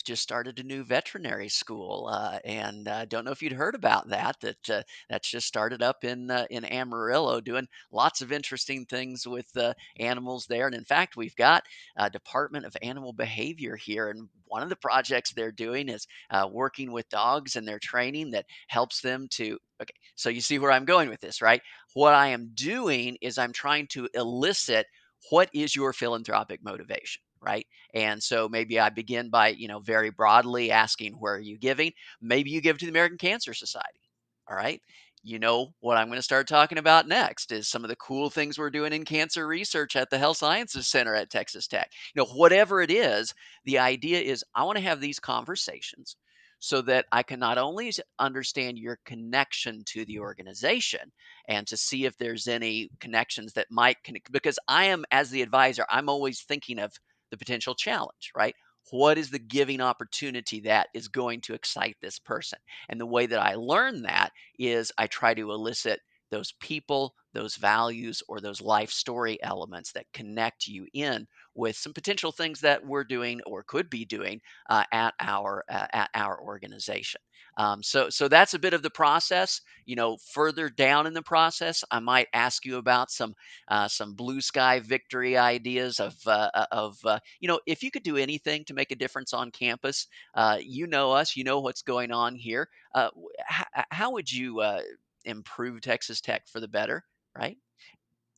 just started a new veterinary school, and don't know if you'd heard about that. That's just started up in Amarillo, doing lots of interesting things with animals there. And in fact, we've got a Department of Animal Behavior here, and one of the projects they're doing is working with dogs and their training that helps them to. Okay, so you see where I'm going with this, right? What I am doing is I'm trying to elicit what is your philanthropic motivation, right? And so maybe I begin by, very broadly asking, where are you giving? Maybe you give to the American Cancer Society. All right. What I'm going to start talking about next is some of the cool things we're doing in cancer research at the Health Sciences Center at Texas Tech. Whatever it is, the idea is I want to have these conversations so that I can not only understand your connection to the organization, and to see if there's any connections that might connect, because I am, as the advisor, I'm always thinking of the potential challenge, right? What is the giving opportunity that is going to excite this person? And the way that I learn that is I try to elicit those people, those values, or those life story elements that connect you in with some potential things that we're doing or could be doing at our organization. So that's a bit of the process. Further down in the process, I might ask you about some blue sky victory ideas of if you could do anything to make a difference on campus. You know us, you know what's going on here. How would you improve Texas Tech for the better, right?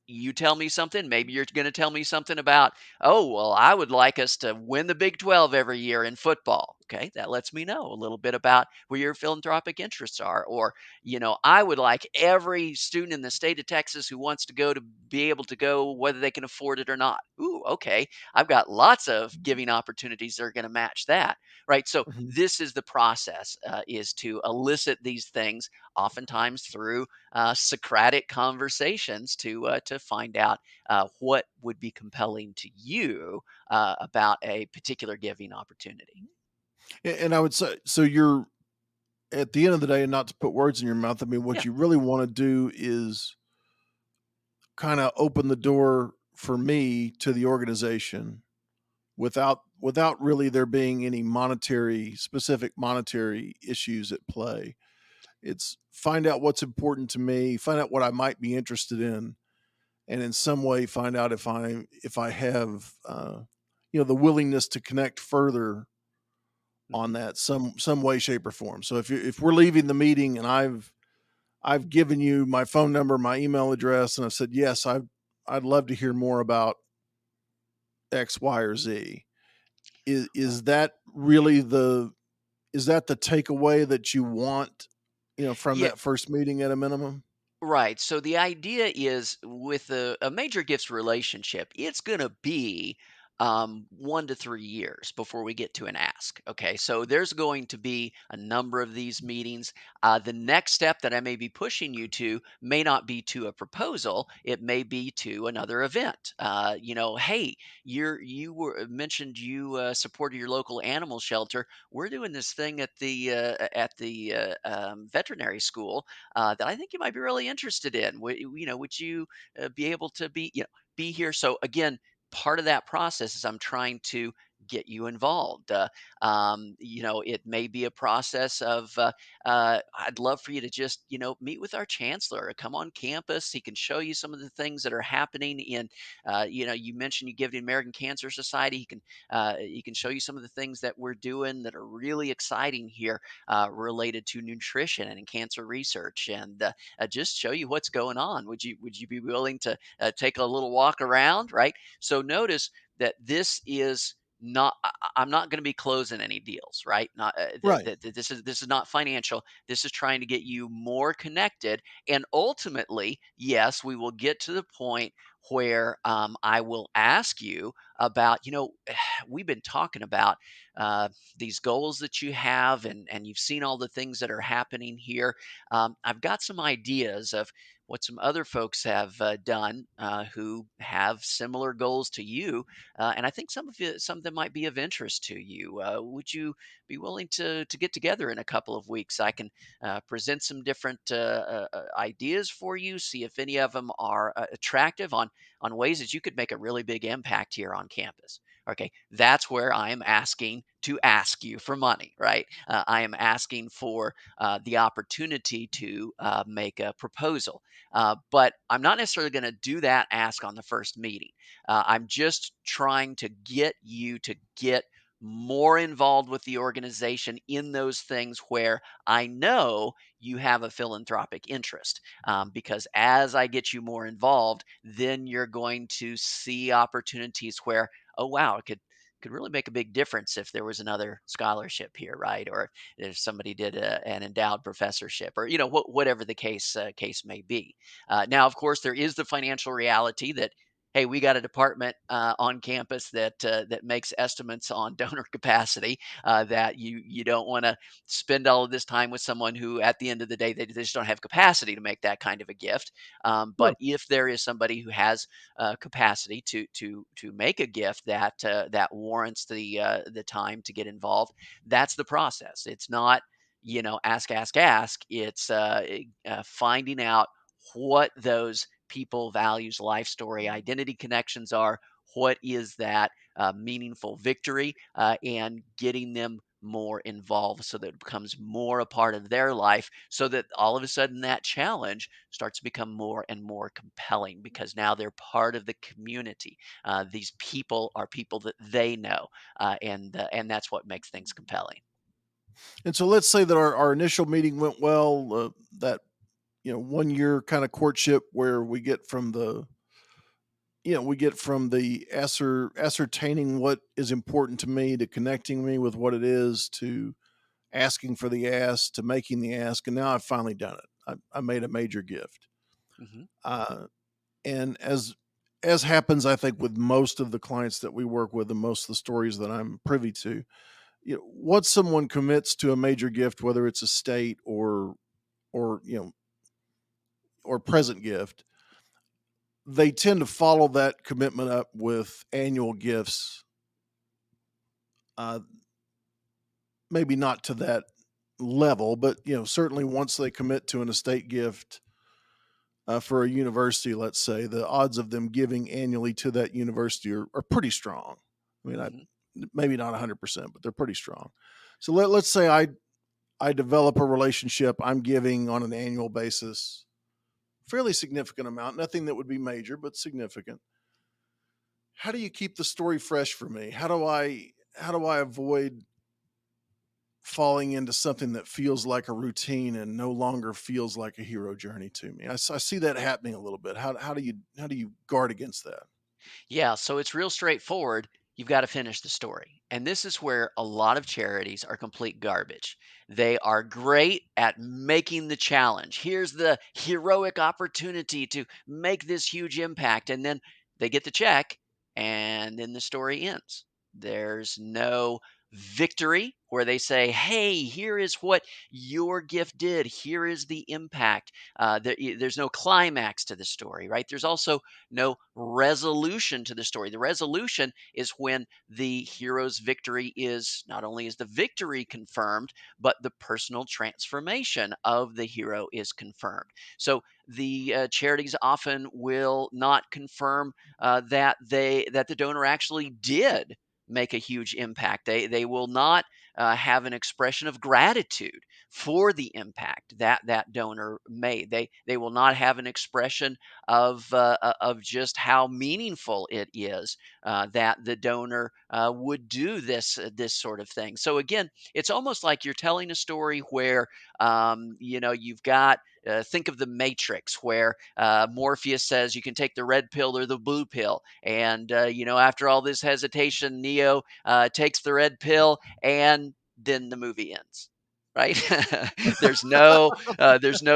You tell me something, maybe you're going to tell me something about, oh, well, I would like us to win the Big 12 every year in football. Okay, that lets me know a little bit about where your philanthropic interests are. Or, I would like every student in the state of Texas who wants to go to be able to go, whether they can afford it or not. Ooh, okay, I've got lots of giving opportunities that are going to match that, right? So Mhm. this is the process, is to elicit these things, oftentimes through Socratic conversations to find out what would be compelling to you about a particular giving opportunity. And I would say, so you're at the end of the day, and not to put words in your mouth, I mean, Yeah. what you really want to do is kind of open the door for me to the organization without really there being any specific monetary issues at play. It's find out what's important to me, find out what I might be interested in, and in some way find out if I have the willingness to connect further on Hmm. that some way, shape, or form. So if we're leaving the meeting and I've given you my phone number, my email address, and I said yes, I'd love to hear more about X, Y, or Z. Is that really the is that the takeaway that you want, from Yeah. that first meeting at a minimum? Right. So the idea is with a major gifts relationship, it's going to be 1 to 3 years before we get to an ask. Okay. So there's going to be a number of these meetings. The next step that I may be pushing you to may not be to a proposal. It may be to another event. Hey, you were mentioned you supported your local animal shelter. We're doing this thing at the veterinary school that I think you might be really interested in. Would you be able to be here? So again, part of that process is I'm trying to get you involved. It may be a process of I'd love for you to just meet with our chancellor, or come on campus. He can show you some of the things that are happening in. You mentioned you give the American Cancer Society. He can show you some of the things that we're doing that are really exciting here, related to nutrition and in cancer research, and just show you what's going on. Would you be willing to take a little walk around? Right. So notice that this is not. I'm not going to be closing any deals. Right. Not Right. this is not financial. This is trying to get you more connected, and ultimately, yes, we will get to the point where I will ask you about. We've been talking about. Uh, these goals that you have, and you've seen all the things that are happening here. I've got some ideas of what some other folks have done, who have similar goals to you, and I think some of them might be of interest to you. Would you be willing to get together in a couple of weeks? I can present some different ideas for you, see if any of them are attractive on ways that you could make a really big impact here on campus. Okay, that's where I am asking to ask you for money, right? I am asking for the opportunity to make a proposal. But I'm not necessarily going to do that ask on the first meeting. I'm just trying to get you to get more involved with the organization in those things where I know you have a philanthropic interest. Because as I get you more involved, then you're going to see opportunities where, oh wow, it could really make a big difference if there was another scholarship here, right? Or if somebody did an endowed professorship, or whatever the case may be. Now, of course, there is the financial reality that, hey, we got a department on campus that makes estimates on donor capacity. That you don't want to spend all of this time with someone who, at the end of the day, they just don't have capacity to make that kind of a gift. But Sure. if there is somebody who has capacity to make a gift that warrants the time to get involved, that's the process. It's not ask, ask, ask. It's finding out what those people values, life story, identity connections are. What is that meaningful victory, and getting them more involved so that it becomes more a part of their life, so that all of a sudden that challenge starts to become more and more compelling because now they're part of the community. These people are people that they know, and that's what makes things compelling. And so let's say that our initial meeting went well. That 1 year kind of courtship where we get from the ascertaining what is important to me to connecting me with what it is to asking for the ask to making the ask, and now I've finally done it. I made a major gift, Hmm. uh, and as happens, I think with most of the clients that we work with, and most of the stories that I'm privy to, once someone commits to a major gift, whether it's a state or or present gift, they tend to follow that commitment up with annual gifts. Uh, Maybe not to that level, but certainly once they commit to an estate gift for a university, let's say, the odds of them giving annually to that university are pretty strong. I mean, Hmm. maybe not 100%, but they're pretty strong. So let's say I develop a relationship. I'm giving on an annual basis, fairly significant amount, nothing that would be major, but significant. How do you keep the story fresh for me? How do I avoid falling into something that feels like a routine and no longer feels like a hero journey to me? I see that happening a little bit. How do you guard against that? Yeah, so it's real straightforward. You've got to finish the story. And this is where a lot of charities are complete garbage. They are great at making the challenge. Here's the heroic opportunity to make this huge impact. And then they get the check, and then the story ends. There's no victory where they say, hey, here is what your gift did. Here is the impact. There's no climax to the story, right? There's also no resolution to the story. The resolution is when the hero's victory is not only is the victory confirmed, but the personal transformation of the hero is confirmed. So the charities often will not confirm that the donor actually did make a huge impact. They will not have an expression of gratitude for the impact that donor made. They will not have an expression of just how meaningful it is that the donor would do this sort of thing. So again, it's almost like you're telling a story where you've got. Think of the Matrix, where Morpheus says you can take the red pill or the blue pill, and after all this hesitation, Neo takes the red pill, and then the movie ends. Right? There's no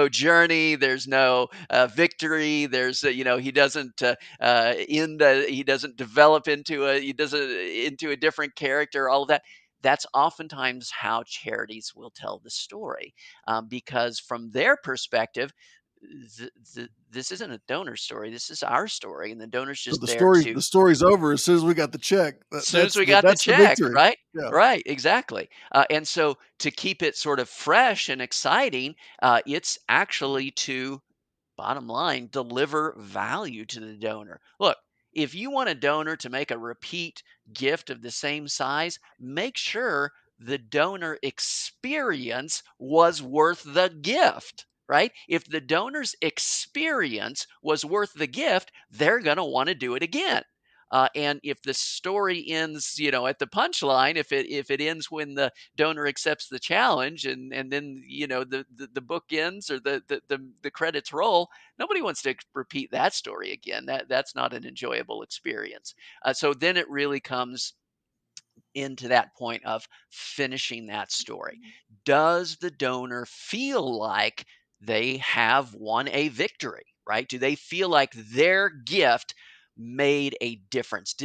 journey. There's no victory. There's he doesn't he doesn't develop into a different character. All of that. That's oftentimes how charities will tell the story, because from their perspective, this isn't a donor story. This is our story, and the donor's So just the there story to the story's over as soon as we got the check. as soon as we got the That's the check, victory. right? Yeah. Right, exactly. And so to keep it sort of fresh and exciting, it's actually to, bottom line, deliver value to the donor. Look, If you want a donor to make a repeat gift of the same size, make sure the donor experience was worth the gift, right? If the donor's experience was worth the gift, they're going to want to do it again. And if the story ends, at the punchline, if it ends when the donor accepts the challenge, and then the book ends, or the credits roll, nobody wants to repeat that story again. That's not an enjoyable experience. So then it really comes into that point of finishing that story. Does the donor feel like they have won a victory, right? Do they feel like their gift made a difference?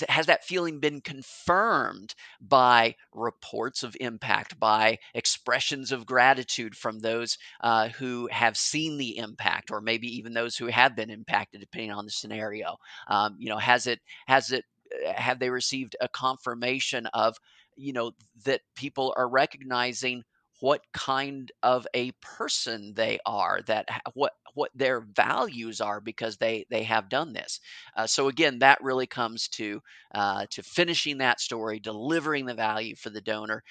Has that feeling been confirmed by reports of impact, by expressions of gratitude from those who have seen the impact, or maybe even those who have been impacted, depending on the scenario? Has it have they received a confirmation of, that people are recognizing what kind of a person they are, what their values are, because they have done this. So again, that really comes to finishing that story, delivering the value for the donor,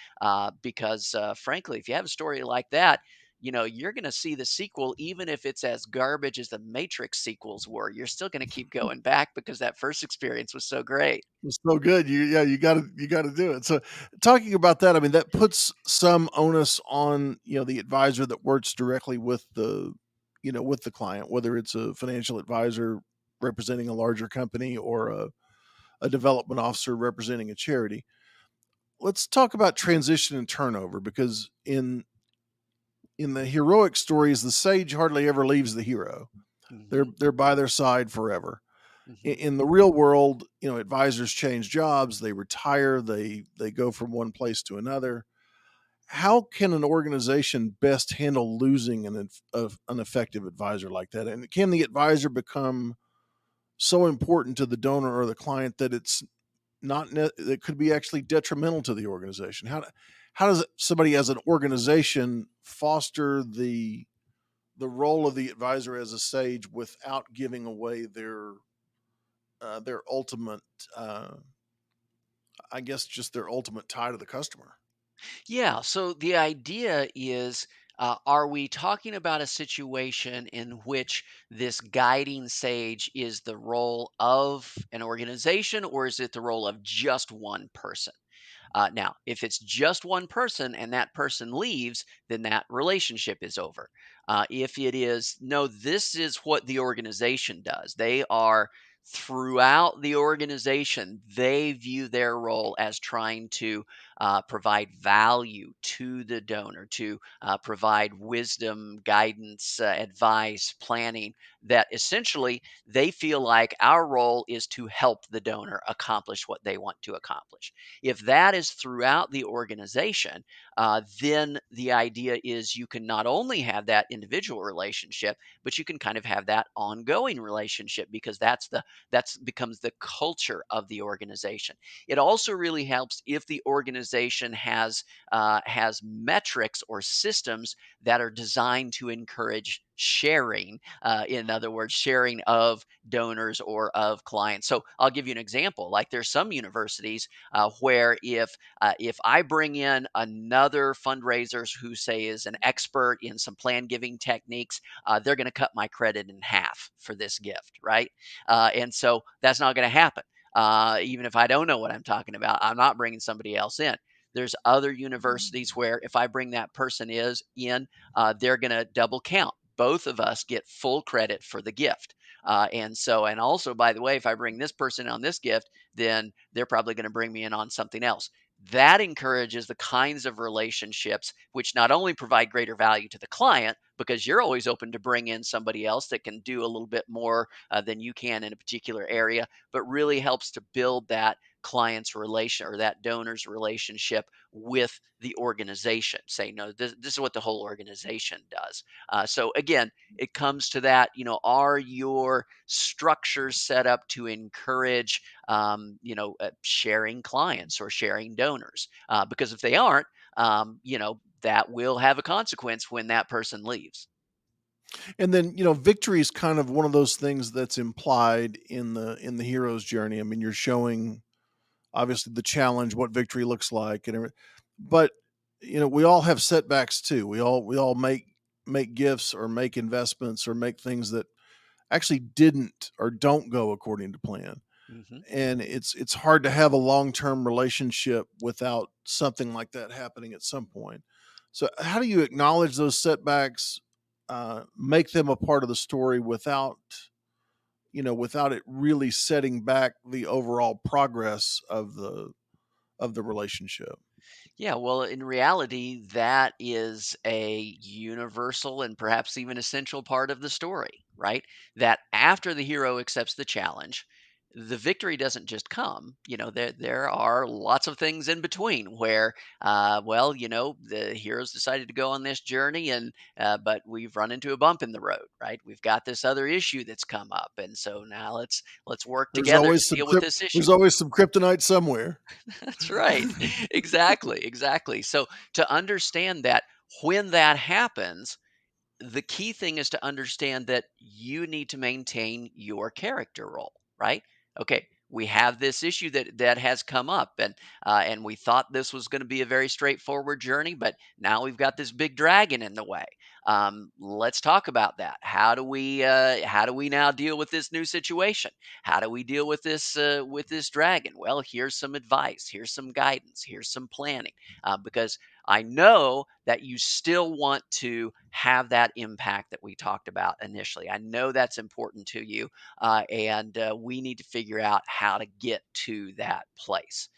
because frankly, if you have a story like that, you're going to see the sequel, even if it's as garbage as the Matrix sequels were. You're still going to keep going back because that first experience was so great. It's so good. You gotta do it. So talking about that, I mean, that puts some onus on, the advisor that works directly with the client, whether it's a financial advisor representing a larger company or a development officer representing a charity. Let's talk about transition and turnover, because in the heroic stories, the sage hardly ever leaves the hero. They're Hmm. they're by their side forever. Hmm. In the real world, advisors change jobs, they retire, they go from one place to another. How can an organization best handle losing an effective advisor like that? And can the advisor become so important to the donor or the client that it's not that could be actually detrimental to the organization? How does somebody as an organization foster the role of the advisor as a sage without giving away their ultimate, uh, I guess, just their ultimate tie to the customer? Yeah. So the idea is, are we talking about a situation in which this guiding sage is the role of an organization, or is it the role of just one person? Now, if it's just one person and that person leaves, then that relationship is over. If it is, no, this is what the organization does, they are throughout the organization, they view their role as trying to provide value to the donor, to provide wisdom, guidance, advice, planning, that essentially they feel like our role is to help the donor accomplish what they want to accomplish. If that is throughout the organization, then the idea is you can not only have that individual relationship, but you can kind of have that ongoing relationship, because that's becomes the culture of the organization. It also really helps if the organization has metrics or systems that are designed to encourage sharing. In other words, sharing of donors or of clients. So I'll give you an example. Like, there's some universities where if I bring in another fundraiser who say is an expert in some plan giving techniques, they're going to cut my credit in half for this gift, right? And so that's not going to happen. Even if I don't know what I'm talking about, I'm not bringing somebody else in. There's other universities where if I bring that person is in, they're going to double count. Both of us get full credit for the gift. And also, by the way, if I bring this person on this gift, then they're probably going to bring me in on something else. That encourages the kinds of relationships which not only provide greater value to the client, because you're always open to bring in somebody else that can do a little bit more than you can in a particular area, but really helps to build that client's relation, or that donor's relationship with the organization. Say, no, this is what the whole organization does. So again, it comes to that, are your structures set up to encourage, sharing clients or sharing donors? Because if they aren't, that will have a consequence when that person leaves. And then, victory is kind of one of those things that's implied in the hero's journey. I mean, you're showing obviously the challenge, what victory looks like, and but we all have setbacks too. We all make gifts or make investments or make things that actually didn't or don't go according to plan. Hmm. And it's hard to have a long-term relationship without something like that happening at some point. So how do you acknowledge those setbacks, make them a part of the story without it really setting back the overall progress of the relationship? Yeah, well, in reality, that is a universal and perhaps even essential part of the story, right? That after the hero accepts the challenge, the victory doesn't just come. There are lots of things in between where, well, the heroes decided to go on this journey, and but we've run into a bump in the road, right? We've got this other issue that's come up, and so now let's work There's together always to some deal with this issue. there's always some kryptonite somewhere. That's right. Exactly, exactly. So to understand that when that happens, the key thing is to understand that you need to maintain your character role, right? Okay, we have this issue that has come up, and we thought this was going to be a very straightforward journey, but now we've got this big dragon in the way. Let's talk about that. How do we now deal with this new situation? How do we deal with this dragon? Well, here's some advice. Here's some guidance. Here's some planning. Because I know that you still want to have that impact that we talked about initially. I know that's important to you, and we need to figure out how to get to that place.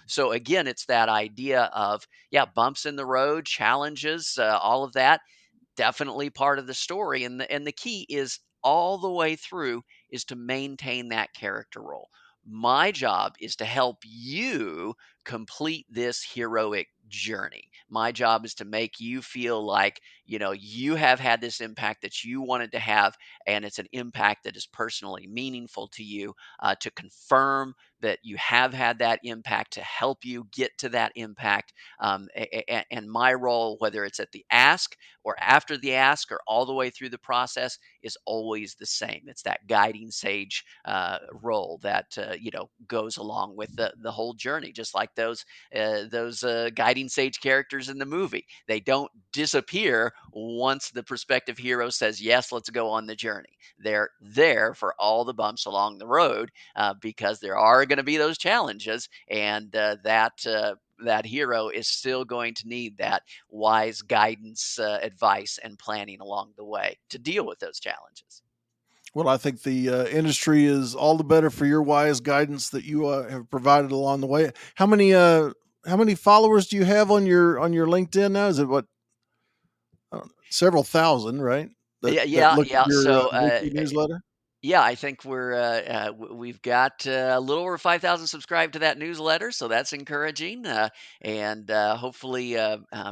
So again, it's that idea of, yeah, bumps in the road, challenges, all of that, definitely part of the story, and the key is all the way through is to maintain that character role. My job is to help you complete this heroic journey. My job is to make you feel like, you have had this impact that you wanted to have, and it's an impact that is personally meaningful to you, to confirm that you have had that impact, to help you get to that impact. And my role, whether it's at the ask or after the ask or all the way through the process, is always the same. It's that guiding sage role that goes along with the whole journey, just like those guiding sage characters in the movie. They don't disappear once the prospective hero says yes, let's go on the journey. They're there for all the bumps along the road, because there are going to be those challenges, and that hero is still going to need that wise guidance, advice, and planning along the way to deal with those challenges. Well, I think the industry is all the better for your wise guidance that you have provided along the way. How many followers do you have on your LinkedIn now? Is it what, several thousand, right? That Yeah, that yeah, look at yeah. your So, weekly newsletter. yeah, I think we've got a little over 5,000 subscribed to that newsletter, so that's encouraging. And hopefully,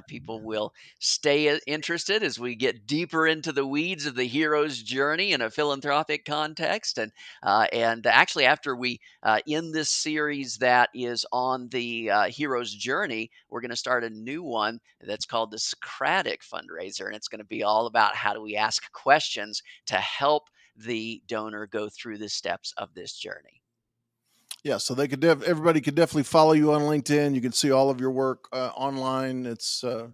people will stay interested as we get deeper into the weeds of the hero's journey in a philanthropic context. And actually, after we end this series that is on the hero's journey, we're going to start a new one that's called the Socratic fundraiser, and it's going to be all about how do we ask questions to help the donor go through the steps of this journey. Yeah, so everybody could definitely follow you on LinkedIn. You can see all of your work online. It's Yeah,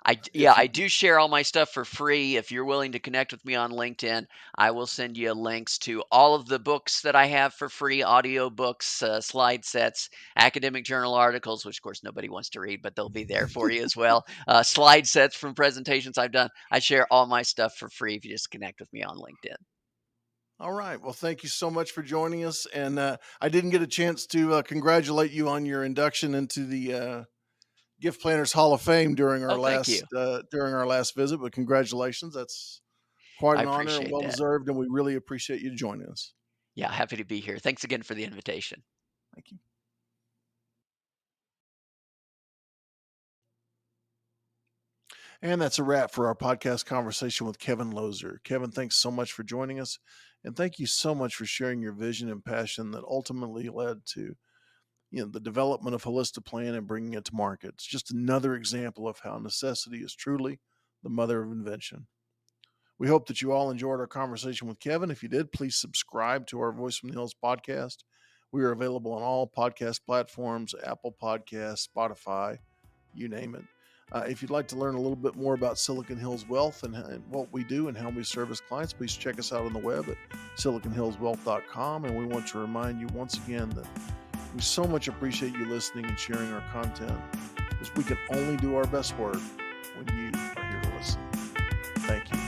if you I do share all my stuff for free. If you're willing to connect with me on LinkedIn, I will send you links to all of the books that I have for free, audio books, slide sets, academic journal articles, which of course nobody wants to read, but they'll be there for you as well. Slide sets from presentations I've done. I share all my stuff for free if you just connect with me on LinkedIn. All right. Well, thank you so much for joining us. And I didn't get a chance to congratulate you on your induction into the Gift Planners Hall of Fame during Oh, our thank you. last visit. But congratulations. That's quite I an honor and appreciate well that. deserved. And we really appreciate you joining us. Yeah, happy to be here. Thanks again for the invitation. Thank you. And that's a wrap for our podcast conversation with Kevin Lozer. Kevin, thanks so much for joining us. And thank you so much for sharing your vision and passion that ultimately led to the development of Holistic Plan and bringing it to market. It's just another example of how necessity is truly the mother of invention. We hope that you all enjoyed our conversation with Kevin. If you did, please subscribe to our Voice from the Hills podcast. We are available on all podcast platforms, Apple Podcasts, Spotify, you name it. If you'd like to learn a little bit more about Silicon Hills Wealth and what we do and how we service clients, please check us out on the web at siliconhillswealth.com. And we want to remind you once again that we so much appreciate you listening and sharing our content, because we can only do our best work when you are here to listen. Thank you.